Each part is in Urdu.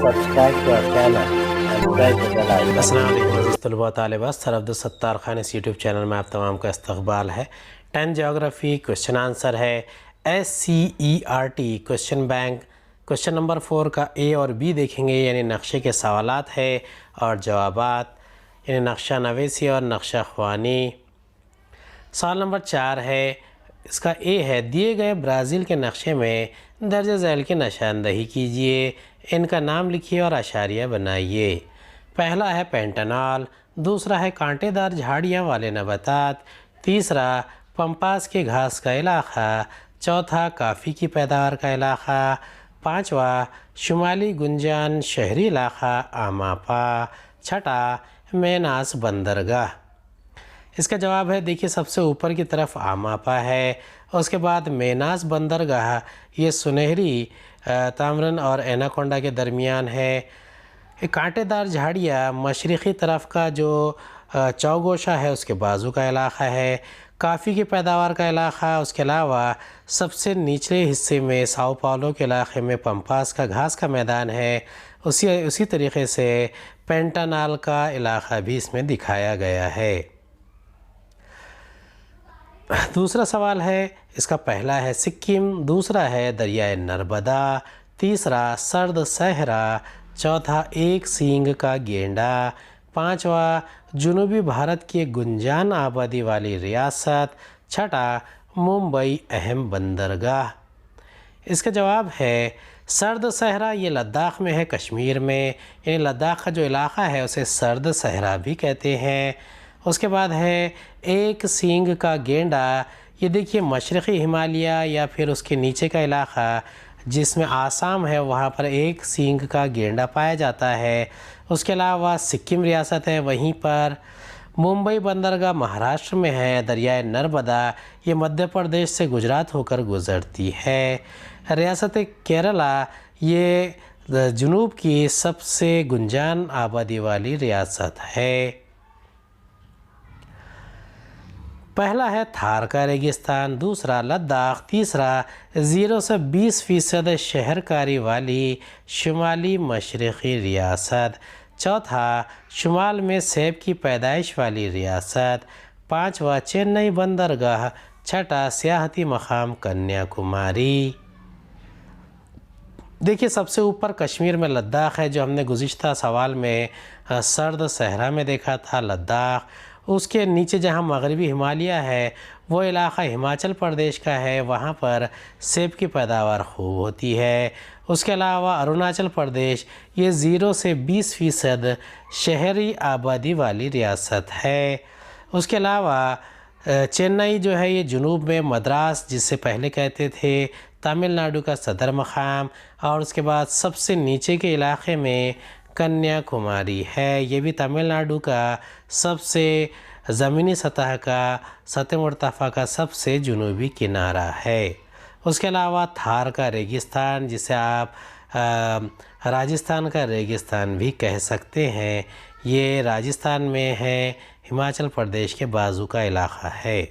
subscribe to our channel and press the bell icon. السلام علیکم عزیز طلباء طالبات، سر عبدالستار خان اس یوٹیوب چینل میں آپ تمام کا استقبال ہے۔ 10 جیوگرافی کوشچن آنسر ہے SCERT question bank. Question number 4 کا A اور B دیکھیں گے، یعنی نقشے کے سوالات ہے اور جوابات، یعنی نقشہ نویسی اور نقشہ خوانی۔ سوال نمبر 4 ہے، اس کا A ہے، دیے گئے برازیل کے نقشے میں درج ذیل کی نشاندہی کیجئے، ان کا نام لکھیے اور اشاریہ بنائیے۔ پہلا ہے پینٹانال، دوسرا ہے کانٹے دار جھاڑیاں والے نباتات، تیسرا پمپاس کے گھاس کا علاقہ، چوتھا کافی کی پیداوار کا علاقہ، پانچواں شمالی گنجان شہری علاقہ آماپا، چھٹا میناس بندرگاہ۔ اس کا جواب ہے، دیکھیے سب سے اوپر کی طرف آماپا ہے، اس کے بعد میناس بندرگاہ، یہ سنہری تامرن اور ایناکونڈا کے درمیان ہے۔ کانٹے دار جھاڑیاں مشرقی طرف کا جو چوگوشہ ہے اس کے بازو کا علاقہ ہے۔ کافی کی پیداوار کا علاقہ، اس کے علاوہ سب سے نچلے حصے میں ساؤ پاولو کے علاقے میں پمپاس کا گھاس کا میدان ہے۔ اسی طریقے سے پینٹانال کا علاقہ بھی اس میں دکھایا گیا ہے۔ دوسرا سوال ہے، اس کا پہلا ہے سکم، دوسرا ہے دریائے نرمدا، تیسرا سرد صحرا، چوتھا ایک سینگ کا گینڈا، پانچواں جنوبی بھارت کی گنجان آبادی والی ریاست، چھٹا ممبئی اہم بندرگاہ۔ اس کا جواب ہے سرد صحرا، یہ لداخ میں ہے، کشمیر میں، یعنی لداخ کا جو علاقہ ہے اسے سرد صحرا بھی کہتے ہیں۔ اس کے بعد ہے ایک سینگ کا گینڈا، یہ دیکھیے مشرقی ہمالیہ یا پھر اس کے نیچے کا علاقہ جس میں آسام ہے، وہاں پر ایک سینگ کا گینڈا پایا جاتا ہے۔ اس کے علاوہ سکم ریاست ہے وہیں پر۔ ممبئی بندرگاہ مہاراشٹر میں ہے۔ دریائے نرمدا یہ مدھیہ پردیش سے گجرات ہو کر گزرتی ہے۔ ریاست کیرلا یہ جنوب کی سب سے گنجان آبادی والی ریاست ہے۔ پہلا ہے تھار کا ریگستان، دوسرا لداخ، تیسرا 0 سے 20% شہر کاری والی شمالی مشرقی ریاست، چوتھا شمال میں سیب کی پیدائش والی ریاست، پانچواں چنئی بندرگاہ، چھٹا سیاحتی مقام کنیا کماری۔ دیکھیے سب سے اوپر کشمیر میں لداخ ہے، جو ہم نے گزشتہ سوال میں سرد صحرا میں دیکھا تھا لداخ۔ اس کے نیچے جہاں مغربی ہمالیہ ہے وہ علاقہ ہماچل پردیش کا ہے، وہاں پر سیب کی پیداوار خوب ہوتی ہے۔ اس کے علاوہ اروناچل پردیش یہ 0 سے 20% شہری آبادی والی ریاست ہے۔ اس کے علاوہ چنئی جو ہے یہ جنوب میں مدراس جس سے پہلے کہتے تھے تامل ناڈو کا صدر مقام، اور اس کے بعد سب سے نیچے کے علاقے میں کنیا کماری ہے، یہ بھی تامل ناڈو کا سب سے زمینی سطح مرتفع کا سب سے جنوبی کنارہ ہے۔ اس کے علاوہ تھار کا ریگستان جسے آپ راجستھان کا ریگستان بھی کہہ سکتے ہیں، یہ راجستھان میں ہے، ہماچل پردیش کے بازو کا علاقہ ہے۔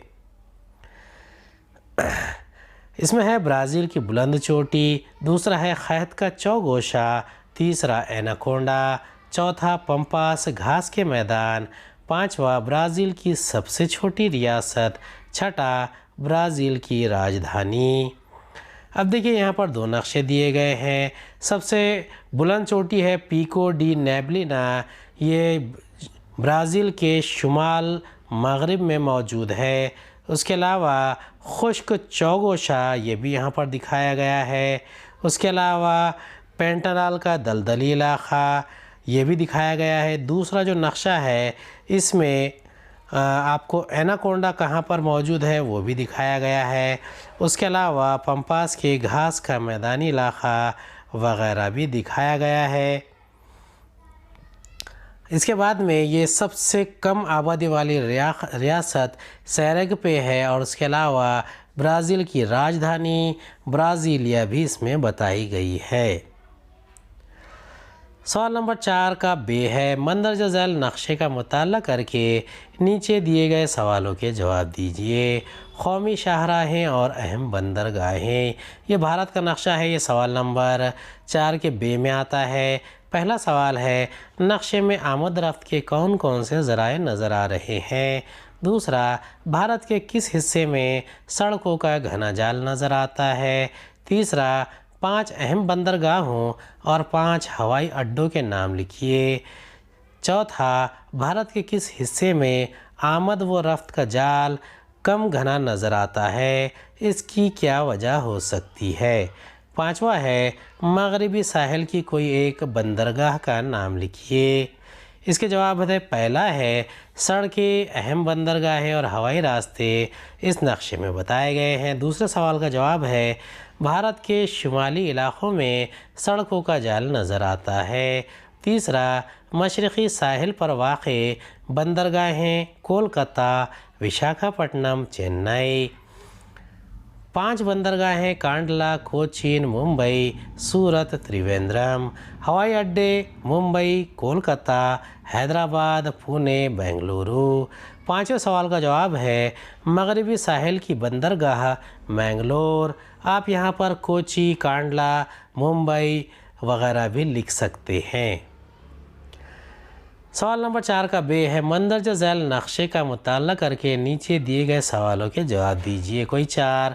اس میں ہے برازیل کی بلند چوٹی، دوسرا ہے خیت کا چوگوشہ، تیسرا ایناکونڈا، چوتھا پمپاس گھاس کے میدان، پانچواں برازیل کی سب سے چھوٹی ریاست، چھٹا برازیل کی راجدھانی۔ اب دیکھیے یہاں پر 2 نقشے دیے گئے ہیں۔ سب سے بلند چوٹی ہے پیکو ڈی نیبلینا، یہ برازیل کے شمال مغرب میں موجود ہے۔ اس کے علاوہ خشک چوگوشہ یہ بھی یہاں پر دکھایا گیا ہے۔ اس کے علاوہ پینٹانال کا دلدلی علاقہ یہ بھی دکھایا گیا ہے۔ دوسرا جو نقشہ ہے اس میں آپ کو ایناکونڈا کہاں پر موجود ہے وہ بھی دکھایا گیا ہے۔ اس کے علاوہ پمپاس کے گھاس کا میدانی علاقہ وغیرہ بھی دکھایا گیا ہے۔ اس کے بعد میں یہ سب سے کم آبادی والی ریاست سیریگ پہ ہے، اور اس کے علاوہ برازیل کی راجدھانی برازیلیا بھی اس میں بتائی گئی ہے۔ سوال نمبر 4 کا B ہے، مندرجہ ذیل نقشے کا مطالعہ کر کے نیچے دیے گئے سوالوں کے جواب دیجیے۔ قومی شاہراہیں اور اہم بندرگاہیں، یہ بھارت کا نقشہ ہے، یہ سوال نمبر 4 کے B میں آتا ہے۔ پہلا سوال ہے نقشے میں آمد رفت کے کون کون سے ذرائع نظر آ رہے ہیں؟ دوسرا، بھارت کے کس حصے میں سڑکوں کا گھنا جال نظر آتا ہے؟ تیسرا، 5 اہم بندرگاہوں اور 5 ہوائی اڈوں کے نام لکھیے۔ چوتھا، بھارت کے کس حصے میں آمد و رفت کا جال کم گھنا نظر آتا ہے؟ اس کی کیا وجہ ہو سکتی ہے؟ پانچواں ہے مغربی ساحل کی کوئی ایک بندرگاہ کا نام لکھیے۔ اس کے جواب ہے پہلا ہے سڑکیں، اہم بندرگاہیں اور ہوائی راستے اس نقشے میں بتائے گئے ہیں۔ دوسرے سوال کا جواب ہے بھارت کے شمالی علاقوں میں سڑکوں کا جال نظر آتا ہے۔ تیسرا، مشرقی ساحل پر واقع بندرگاہیں کولکتہ، وشاکھاپٹنم، چنئی۔ 5 بندرگاہیں کانڈلا، کوچین، ممبئی، سورت، تریویندرم۔ ہوائی اڈے ممبئی، کولکتہ، حیدرآباد، پونے، بنگلورو۔ 5ویں سوال کا جواب ہے مغربی ساحل کی بندرگاہ منگلور۔ آپ یہاں پر کوچی، کانڈلا، ممبئی وغیرہ بھی لکھ سکتے ہیں۔ سوال نمبر 4 کا بے ہے مندرجہ ذیل نقشے کا مطالعہ کر کے نیچے دیے گئے سوالوں کے جواب دیجیے۔ کوئی 4،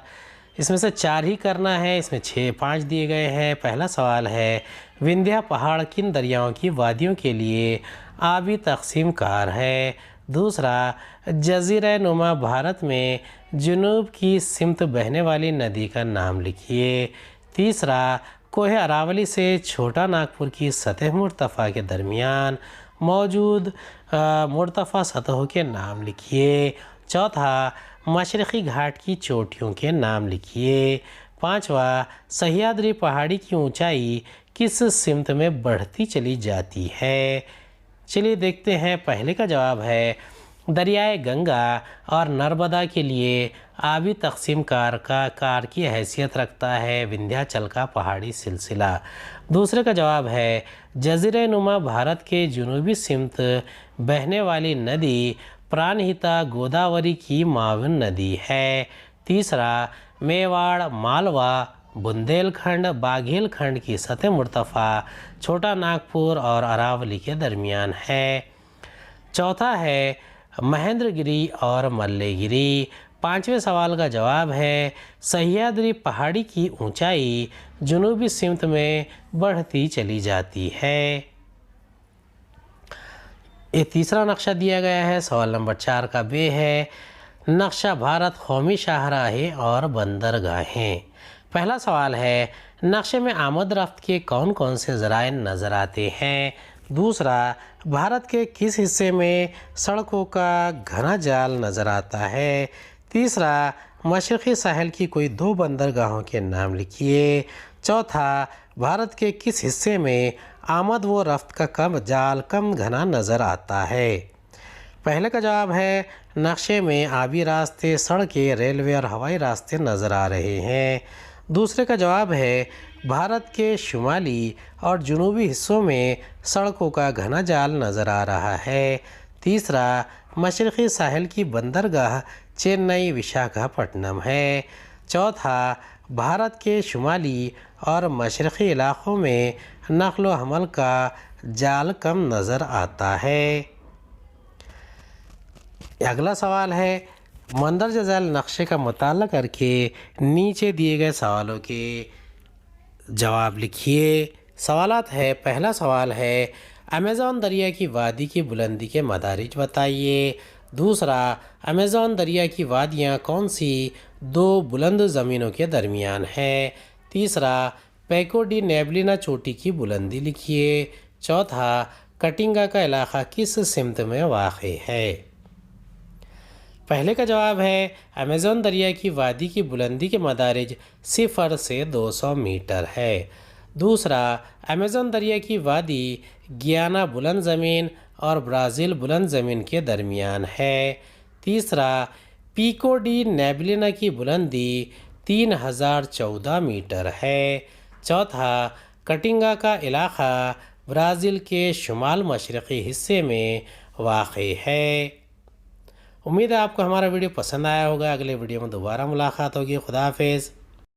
اس میں سے 4 ہی کرنا ہے، اس میں 5 دیے گئے ہیں۔ پہلا سوال ہے وندھیہ پہاڑ کن دریاؤں کی وادیوں کے لیے آبی تقسیم کار ہے؟ دوسرا، جزیرہ نما بھارت میں جنوب کی سمت بہنے والی ندی کا نام لکھیے۔ تیسرا، کوہ اراولی سے چھوٹا ناگپور کی سطح مرتفع کے درمیان موجود مرتفع سطحوں کے نام لکھیے۔ چوتھا، مشرقی گھاٹ کی چوٹیوں کے نام لکھیے۔ پانچواں، سہیادری پہاڑی کی اونچائی کس سمت میں بڑھتی چلی جاتی ہے؟ چلیے دیکھتے ہیں۔ پہلے کا جواب ہے دریائے گنگا اور نرمدا کے لیے آبی تقسیم کار کی حیثیت رکھتا ہے وندھیاچل کا پہاڑی سلسلہ۔ دوسرے کا جواب ہے جزیرہ نما بھارت کے جنوبی سمت بہنے والی ندی پرانہتا گوداوری کی معاون ندی ہے۔ تیسرا، میواڑ، مالوا، بندیل کھنڈ، باگھیل کھنڈ کی سطح مرتفع چھوٹا ناگپور اور اراولی کے درمیان ہے۔ چوتھا ہے مہندر گری اور ملے گری۔ 5ویں سوال کا جواب ہے سہیادری پہاڑی کی اونچائی جنوبی سمت میں بڑھتی چلی جاتی ہے۔ یہ تیسرا نقشہ دیا گیا ہے۔ سوال نمبر 4 کا بے ہے نقشہ بھارت قومی شاہراہیں اور بندرگاہیں۔ پہلا سوال ہے نقشے میں آمد رفت کے کون کون سے ذرائع نظر آتے ہیں؟ دوسرا، بھارت کے کس حصے میں سڑکوں کا گھنا جال نظر آتا ہے؟ تیسرا، مشرقی ساحل کی کوئی 2 بندرگاہوں کے نام لکھیے۔ چوتھا، بھارت کے کس حصے میں آمد و رفت کا جال کم گھنا نظر آتا ہے؟ پہلے کا جواب ہے نقشے میں آبی راستے، سڑکیں، ریلوے اور ہوائی راستے نظر آ رہے ہیں۔ دوسرے کا جواب ہے بھارت کے شمالی اور جنوبی حصوں میں سڑکوں کا گھنا جال نظر آ رہا ہے۔ تیسرا، مشرقی ساحل کی بندرگاہ چنئی، وشاکھاپٹنم ہے۔ چوتھا، بھارت کے شمالی اور مشرقی علاقوں میں نقل و حمل کا جال کم نظر آتا ہے۔ اگلا سوال ہے مندرجہ ذیل نقشے کا مطالعہ کر کے نیچے دیے گئے سوالوں کے جواب لکھیے۔ سوالات ہے پہلا سوال ہے امیزون دریا کی وادی کی بلندی کے مدارج بتائیے۔ دوسرا، امیزون دریا کی وادیاں کون سی 2 بلند زمینوں کے درمیان ہیں؟ تیسرا، پیکو ڈی نیبلینا چوٹی کی بلندی لکھیے۔ چوتھا، کٹنگا کا علاقہ کس سمت میں واقع ہے؟ پہلے کا جواب ہے امیزون دریا کی وادی کی بلندی کے مدارج 0 سے 200 میٹر ہے۔ دوسرا، امیزون دریا کی وادی گیانا بلند زمین اور برازیل بلند زمین کے درمیان ہے۔ تیسرا، پیکو ڈی نیبلینا کی بلندی 3014 میٹر ہے۔ چوتھا، کٹنگا کا علاقہ برازیل کے شمال مشرقی حصے میں واقع ہے۔ امید ہے آپ کو ہمارا ویڈیو پسند آیا ہوگا۔ اگلے ویڈیو میں دوبارہ ملاقات ہوگی۔ خدا حافظ۔